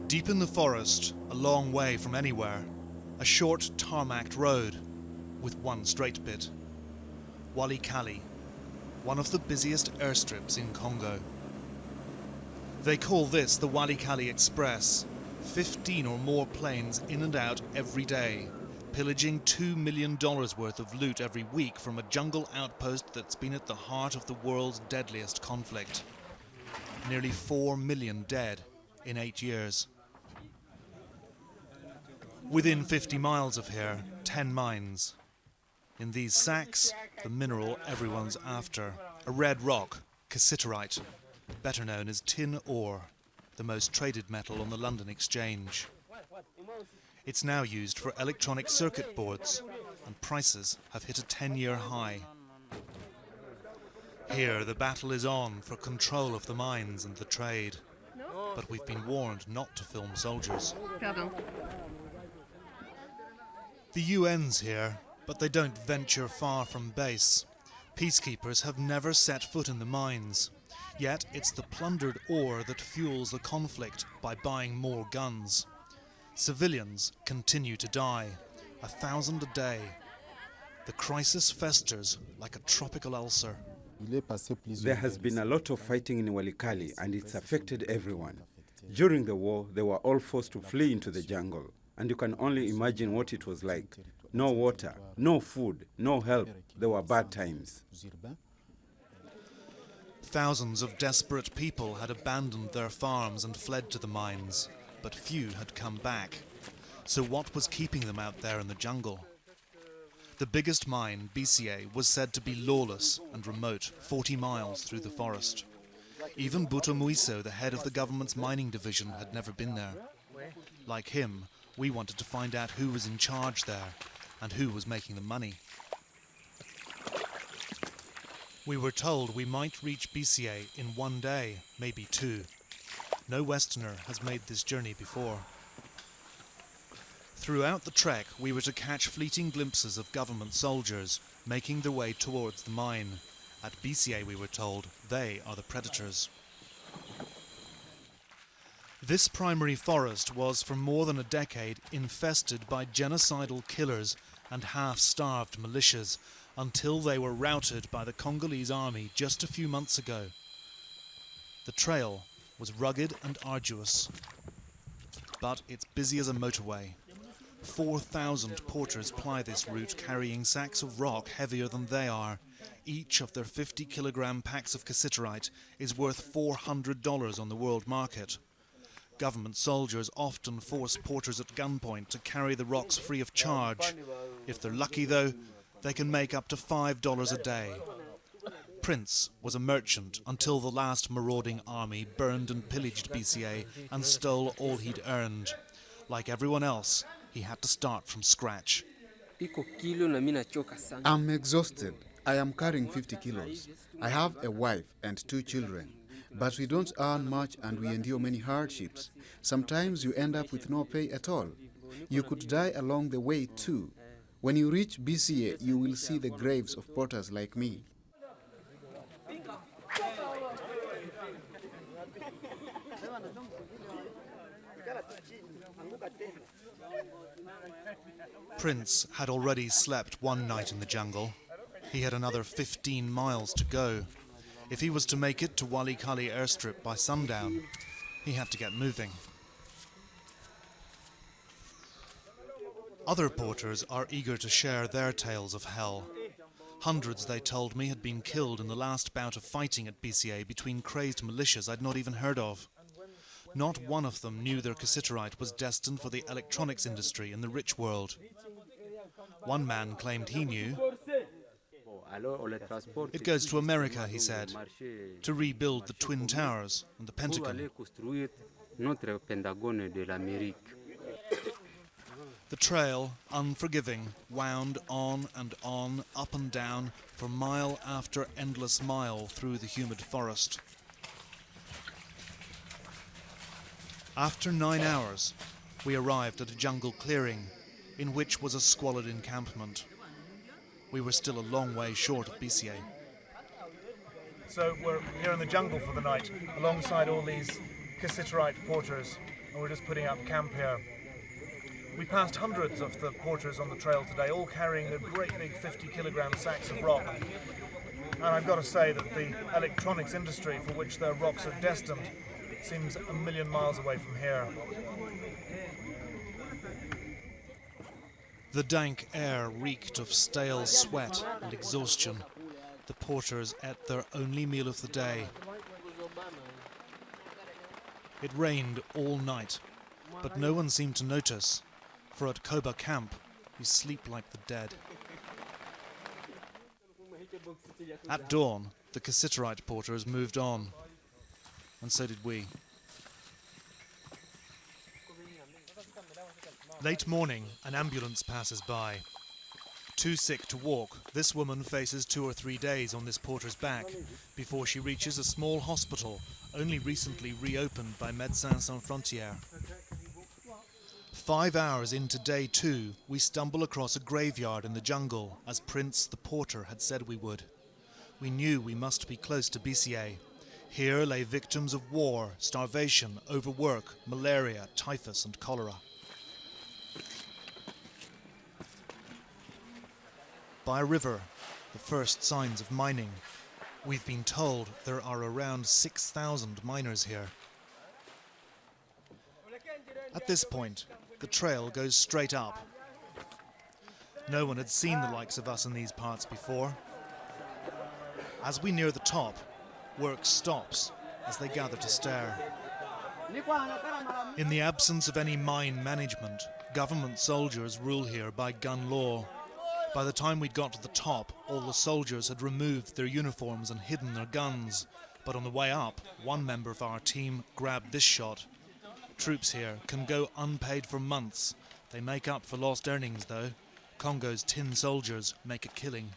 Deep in the forest, a long way from anywhere, a short tarmacked road with one straight bit. Walikale, one of the busiest airstrips in Congo. They call this the Walikale Express. 15 or more planes in and out every day, pillaging $2 million worth of loot every week from a jungle outpost that's been at the heart of the world's deadliest conflict. Nearly 4 million dead in 8 years. Within 50 miles of here, 10 mines. In these sacks, the mineral everyone's after, a red rock, cassiterite, better known as tin ore, the most traded metal on the London Exchange. It's now used for electronic circuit boards, and prices have hit a 10-year high. Here, the battle is on for control of the mines and the trade. But we've been warned not to film soldiers. Pardon. The UN's here, but they don't venture far from base. Peacekeepers have never set foot in the mines. Yet it's the plundered ore that fuels the conflict by buying more guns. Civilians continue to die, 1,000 a day. The crisis festers like a tropical ulcer. There has been a lot of fighting in Walikale and it's affected everyone. During the war, they were all forced to flee into the jungle. And you can only imagine what it was like. No water, no food, no help. There were bad times. Thousands of desperate people had abandoned their farms and fled to the mines, but few had come back. So what was keeping them out there in the jungle? The biggest mine, BCA, was said to be lawless and remote, 40 miles through the forest. Even Buto Muiso, the head of the government's mining division, had never been there. Like him, we wanted to find out who was in charge there and who was making the money. We were told we might reach BCA in 1 day, maybe 2. No Westerner has made this journey before. Throughout the trek, we were to catch fleeting glimpses of government soldiers making their way towards the mine. At BCA, we were told, they are the predators. This primary forest was for more than a decade infested by genocidal killers and half-starved militias until they were routed by the Congolese army just a few months ago. The trail was rugged and arduous, but it's busy as a motorway. 4,000 porters ply this route, carrying sacks of rock heavier than they are. Each of their 50-kilogram packs of cassiterite is worth $400 on the world market. Government soldiers often force porters at gunpoint to carry the rocks free of charge. If they're lucky, though, they can make up to $5 a day. Prince was a merchant until the last marauding army burned and pillaged BCA and stole all he'd earned. Like everyone else, he had to start from scratch. I'm exhausted. I am carrying 50 kilos. I have a wife and 2 children. But we don't earn much and we endure many hardships. Sometimes you end up with no pay at all. You could die along the way too. When you reach BCA, you will see the graves of porters like me. Prince had already slept 1 night in the jungle. He had another 15 miles to go. If he was to make it to Walikale airstrip by sundown, he had to get moving. Other porters are eager to share their tales of hell. Hundreds, they told me, had been killed in the last bout of fighting at BCA between crazed militias I'd not even heard of. Not one of them knew their cassiterite was destined for the electronics industry in the rich world. One man claimed he knew. It goes to America, he said, to rebuild the Twin Towers and the Pentagon. The trail, unforgiving, wound on and on, up and down, for mile after endless mile through the humid forest. After 9 hours, we arrived at a jungle clearing, in which was a squalid encampment. We were still a long way short of BCA. So we're here in the jungle for the night, alongside all these cassiterite porters. and we're just putting up camp here. We passed hundreds of the porters on the trail today, all carrying their great big 50-kilogram sacks of rock. And I've got to say that the electronics industry for which their rocks are destined seems a million miles away from here. The dank air reeked of stale sweat and exhaustion. The porters ate their only meal of the day. It rained all night, but no one seemed to notice, for at Koba camp, we sleep like the dead. At dawn, the cassiterite porters moved on, and so did we. Late morning, an ambulance passes by. Too sick to walk, this woman faces 2 or 3 days on this porter's back before she reaches a small hospital only recently reopened by Médecins Sans Frontières. 5 hours into day 2, we stumble across a graveyard in the jungle, as Prince the porter had said we would. We knew we must be close to BCA. Here lay victims of war, starvation, overwork, malaria, typhus and cholera. By a river, the first signs of mining. We've been told there are around 6,000 miners here. At this point, the trail goes straight up. No one had seen the likes of us in these parts before. As we near the top, work stops as they gather to stare. In the absence of any mine management, government soldiers rule here by gun law. By the time we'd got to the top, all the soldiers had removed their uniforms and hidden their guns. But on the way up, one member of our team grabbed this shot. Troops here can go unpaid for months. They make up for lost earnings, though. Congo's tin soldiers make a killing.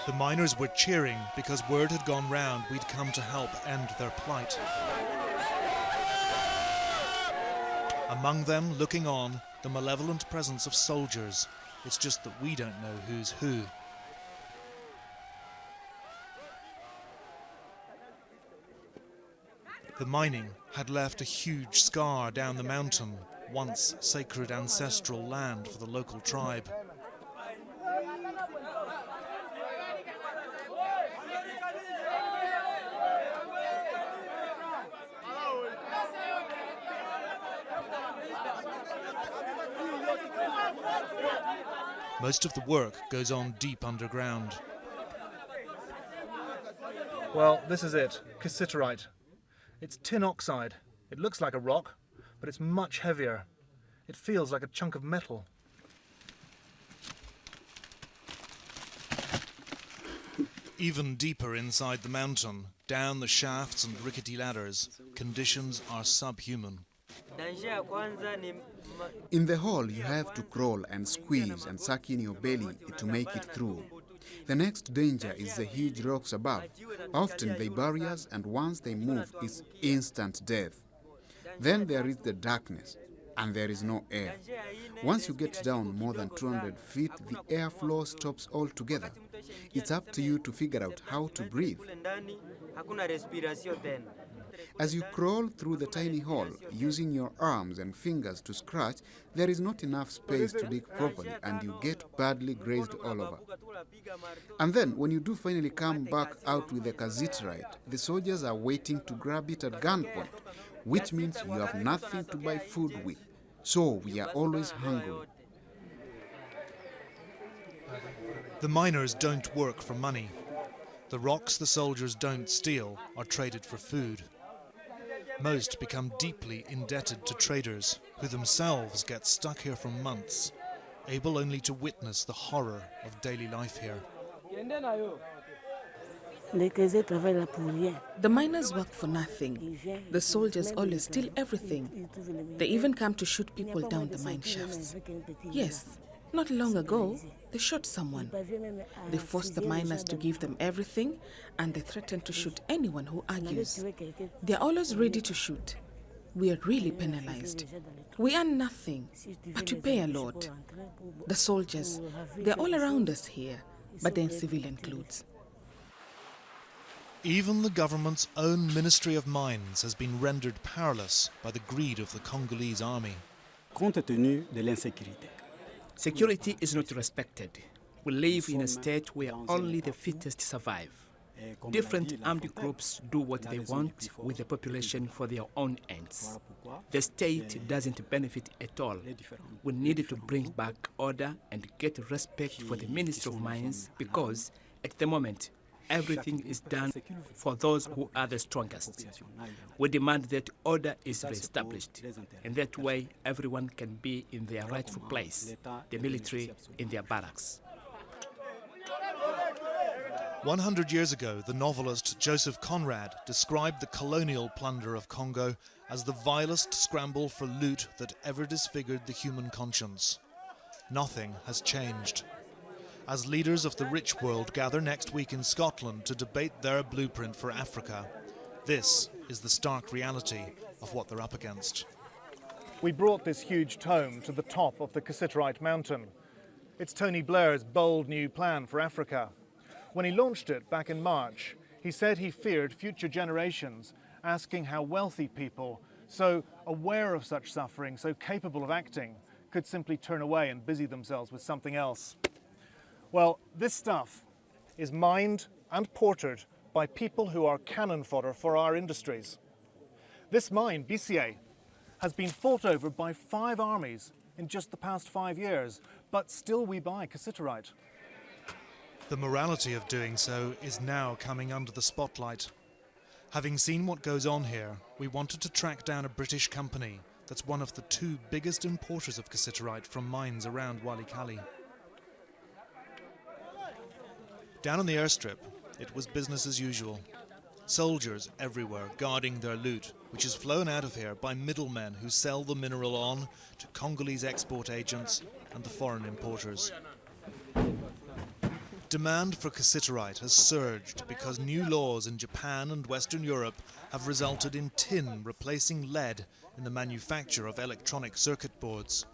The miners were cheering because word had gone round we'd come to help end their plight. Among them, looking on, the malevolent presence of soldiers. It's just that we don't know who's who. The mining had left a huge scar down the mountain, once sacred ancestral land for the local tribe. Most of the work goes on deep underground. Well, this is it, cassiterite. It's tin oxide. It looks like a rock, but it's much heavier. It feels like a chunk of metal. Even deeper inside the mountain, down the shafts and rickety ladders, conditions are subhuman. In the hole, you have to crawl and squeeze and suck in your belly to make it through. The next danger is the huge rocks above. Often they bury us, and once they move, it's instant death. Then there is the darkness, and there is no air. Once you get down more than 200 feet, the airflow stops altogether. It's up to you to figure out how to breathe. As you crawl through the tiny hole, using your arms and fingers to scratch, there is not enough space to dig properly, and you get badly grazed all over. And then, when you do finally come back out with the cassiterite, the soldiers are waiting to grab it at gunpoint, which means you have nothing to buy food with. So we are always hungry. The miners don't work for money. The rocks the soldiers don't steal are traded for food. Most become deeply indebted to traders, who themselves get stuck here for months, able only to witness the horror of daily life here. The miners work for nothing. The soldiers always steal everything. They even come to shoot people down the mine shafts. Yes, not long ago, they shot someone. They forced the miners to give them everything, and they threaten to shoot anyone who argues. They are always ready to shoot. We are really penalized. We earn nothing, but we pay a lot. The soldiers, they're all around us here, but they're in civilian clothes. Even the government's own Ministry of Mines has been rendered powerless by the greed of the Congolese army. Compte tenu de l'insécurité. Security is not respected. We live in a state where only the fittest survive. Different armed groups do what they want with the population for their own ends. The state doesn't benefit at all. We need to bring back order and get respect for the Ministry of Mines because, at the moment, everything is done for those who are the strongest. We demand that order is reestablished, and that way everyone can be in their rightful place, the military in their barracks. 100 years ago, the novelist Joseph Conrad described the colonial plunder of Congo as the vilest scramble for loot that ever disfigured the human conscience. Nothing has changed. As leaders of the rich world gather next week in Scotland to debate their blueprint for Africa, this is the stark reality of what they're up against. We brought this huge tome to the top of the Cassiterite mountain. It's Tony Blair's bold new plan for Africa. When he launched it back in March, he said he feared future generations asking how wealthy people, so aware of such suffering, so capable of acting, could simply turn away and busy themselves with something else. Well, this stuff is mined and portered by people who are cannon fodder for our industries. This mine, BCA, has been fought over by 5 armies in just the past 5 years, but still we buy cassiterite. The morality of doing so is now coming under the spotlight. Having seen what goes on here, we wanted to track down a British company that's one of the 2 biggest importers of cassiterite from mines around Walikale. Down on the airstrip, it was business as usual. Soldiers everywhere guarding their loot, which is flown out of here by middlemen who sell the mineral on to Congolese export agents and the foreign importers. Demand for cassiterite has surged because new laws in Japan and Western Europe have resulted in tin replacing lead in the manufacture of electronic circuit boards.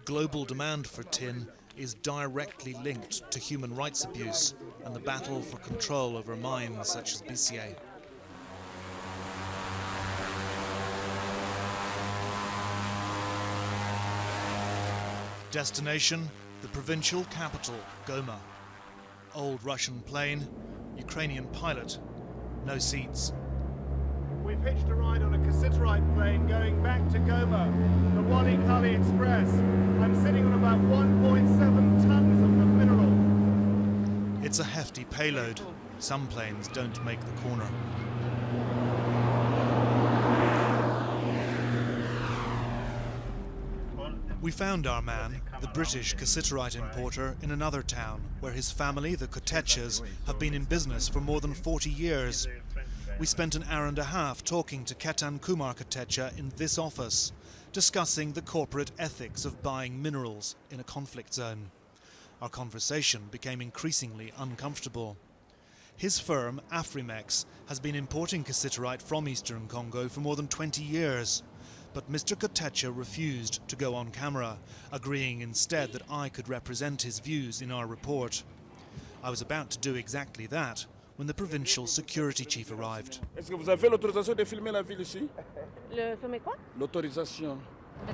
Global demand for tin is directly linked to human rights abuse and the battle for control over mines such as BCA. Destination, the provincial capital, Goma. Old Russian plane, Ukrainian pilot, no seats. We've hitched a ride on a cassiterite plane going back to Goma, the Walikale Express. I'm sitting on about 1.7 tons of the mineral. It's a hefty payload. Some planes don't make the corner. We found our man, the British cassiterite importer, in another town, where his family, the Kotechas, have been in business for more than 40 years. We spent an hour and a half talking to Ketan Kumar Kotecha in this office, discussing the corporate ethics of buying minerals in a conflict zone. Our conversation became increasingly uncomfortable. His firm, Afrimex, has been importing cassiterite from Eastern Congo for more than 20 years. But Mr. Kotecha refused to go on camera, agreeing instead that I could represent his views in our report. I was about to do exactly that when the provincial security chief arrived. Est-ce que vous avez l'autorisation de filmer la ville ici? Le sommet quoi? L'autorisation.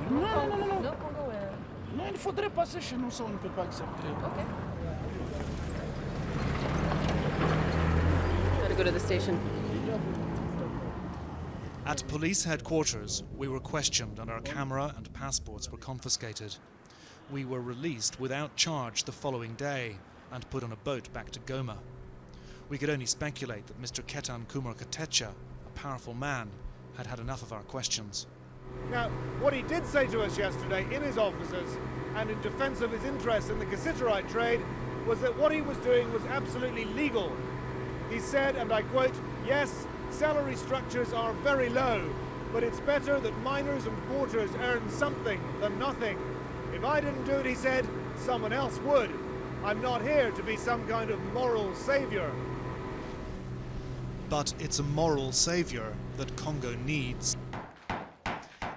Non, Congo. Non, il faudrait passer chez nous, ça on ne peut pas accepter. Okay. Gotta go to the station. At police headquarters, we were questioned and our camera and passports were confiscated. We were released without charge the following day and put on a boat back to Goma. We could only speculate that Mr. Ketan Kumar Kotecha, a powerful man, had had enough of our questions. Now, what he did say to us yesterday in his offices and in defense of his interests in the cassiterite trade was that what he was doing was absolutely legal. He said, and I quote, "Yes, salary structures are very low, but it's better that miners and porters earn something than nothing. If I didn't do it," he said, "someone else would. I'm not here to be some kind of moral savior." But it's a moral savior that Congo needs.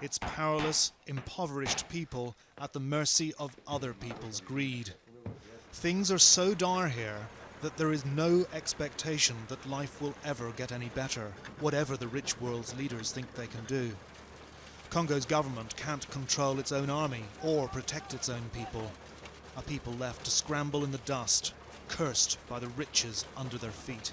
It's powerless, impoverished people at the mercy of other people's greed. Things are so dire here that there is no expectation that life will ever get any better, whatever the rich world's leaders think they can do. Congo's government can't control its own army or protect its own people, a people left to scramble in the dust, cursed by the riches under their feet.